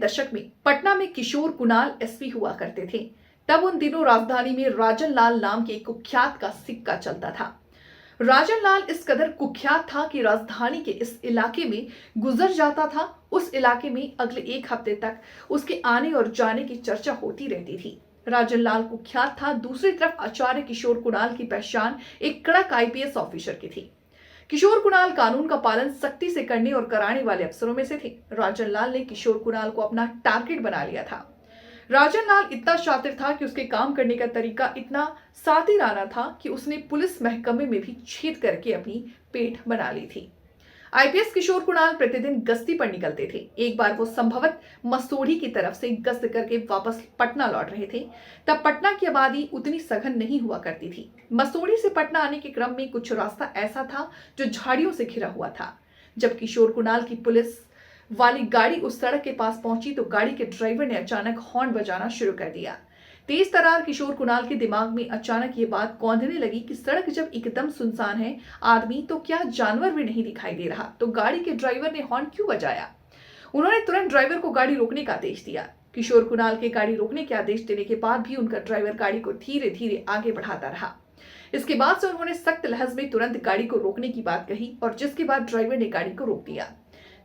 दशक में पटना में किशोर कुणाल एसपी हुआ करते थे। तब उन दिनों राजधानी में राजन लाल नाम के एक कुख्यात का सिक्का चलता था। राजन लाल इस कदर कुख्यात था कि राजधानी के इस इलाके में गुजर जाता था, उस इलाके में अगले एक हफ्ते तक उसके आने और जाने की चर्चा होती रहती थी। राजन लाल कुख्यात था। दूसरी तरफ आचार्य किशोर कुणाल की पहचान एक कड़क आईपीएस ऑफिसर की थी। किशोर कुणाल कानून का पालन सख्ती से करने और कराने वाले अफसरों में से थे। राजन लाल ने किशोर कुणाल को अपना टारगेट बना लिया था। राजन लाल इतना शातिर था कि उसके काम करने का तरीका इतना सातिराना था कि उसने पुलिस महकमे में भी छेद करके अपनी पेठ बना ली थी। आईपीएस किशोर कुणाल प्रतिदिन गश्ती पर निकलते थे। एक बार वो संभवत मसूढ़ी की तरफ से गश्त करके वापस पटना लौट रहे थे। तब पटना की आबादी उतनी सघन नहीं हुआ करती थी। मसूढ़ी से पटना आने के क्रम में कुछ रास्ता ऐसा था जो झाड़ियों से घिरा हुआ था। जब किशोर कुणाल की पुलिस वाली गाड़ी उस सड़क के पास पहुंची तो गाड़ी के ड्राइवर ने अचानक हॉर्न बजाना शुरू कर दिया। तेज तर्रार किशोर कुणाल के दिमाग में अचानक ये बात कौंधने लगी कि सड़क जब एकदम सुनसान है, आदमी तो क्या जानवर भी नहीं दिखाई दे रहा, तो गाड़ी के ड्राइवर ने हॉर्न क्यों बजाया। उन्होंने तुरंत ड्राइवर को गाड़ी रोकने का आदेश दिया। किशोर कुणाल के गाड़ी रोकने के आदेश देने के बाद भी उनका ड्राइवर गाड़ी को धीरे धीरे आगे बढ़ाता रहा। इसके बाद से उन्होंने सख्त लहज में तुरंत गाड़ी को रोकने की बात कही और जिसके बाद ड्राइवर ने गाड़ी को रोक दिया।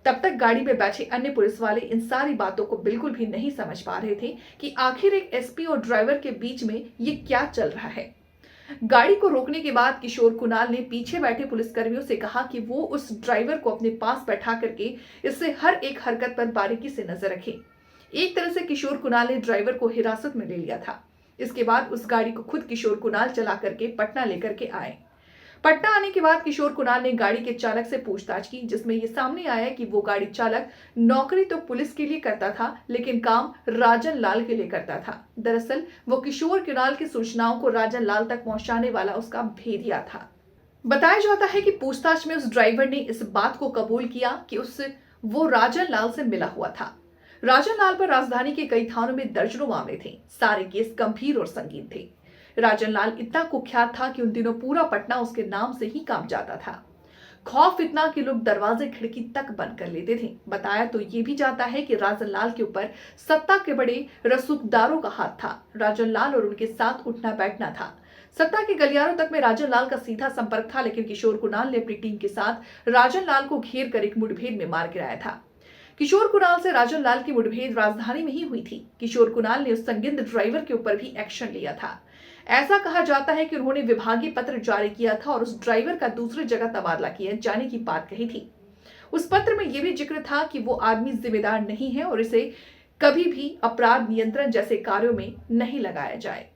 तब तक गाड़ी में बैठे अन्य पुलिस वाले इन सारी बातों को बिल्कुल भी नहीं समझ पा रहे थे कि आखिर एक एसपी और ड्राइवर के बीच में ये क्या चल रहा है। गाड़ी को रोकने के बाद किशोर कुणाल ने पीछे बैठे पुलिसकर्मियों से कहा कि वो उस ड्राइवर को अपने पास बैठा करके इससे हर एक हरकत पर बारीकी से नजर रखे। एक तरह से किशोर कुणाल ने ड्राइवर को हिरासत में ले लिया था। इसके बाद उस गाड़ी को खुद किशोर कुणाल चला करके पटना लेकर के आए। पटना आने के बाद किशोर कुणाल ने गाड़ी के चालक से पूछताछ की, जिसमें यह सामने आया कि वो गाड़ी चालक नौकरी तो पुलिस के लिए करता था, लेकिन काम राजन लाल के लिए करता था। दरअसल वो किशोर कुणाल की सूचनाओं को राजन लाल तक पहुंचाने वाला उसका भेदिया था। बताया जाता है कि पूछताछ में उस ड्राइवर ने इस बात को कबूल किया कि वो राजन लाल से मिला हुआ था। राजन लाल पर राजधानी के कई थानों में दर्जनों मामले थे। सारे केस गंभीर और संगीन थे। राजन लाल इतना कुख्यात था कि उन दिनों पूरा पटना उसके नाम से ही कांप जाता था। खौफ इतना कि लोग दरवाजे खिड़की तक बंद कर लेते थे। बताया तो ये भी जाता है कि राजन लाल के ऊपर सत्ता के बड़े रसूखदारों का हाथ था। राजन लाल और उनके साथ उठना बैठना था। सत्ता के गलियारों तक में राजन लाल का सीधा संपर्क था, लेकिन किशोर कुणाल ने अपनी टीम के साथ राजन लाल को घेर कर एक मुठभेड़ में मार गिराया था। किशोर कुणाल से राजन लाल की मुठभेड़ राजधानी में ही हुई थी। किशोर कुणाल ने उस संगिंद ड्राइवर के ऊपर भी एक्शन लिया था। ऐसा कहा जाता है कि उन्होंने विभागीय पत्र जारी किया था और उस ड्राइवर का दूसरी जगह तबादला किए जाने की बात कही थी। उस पत्र में यह भी जिक्र था कि वो आदमी जिम्मेदार नहीं है और इसे कभी भी अपराध नियंत्रण जैसे कार्यों में नहीं लगाया जाए।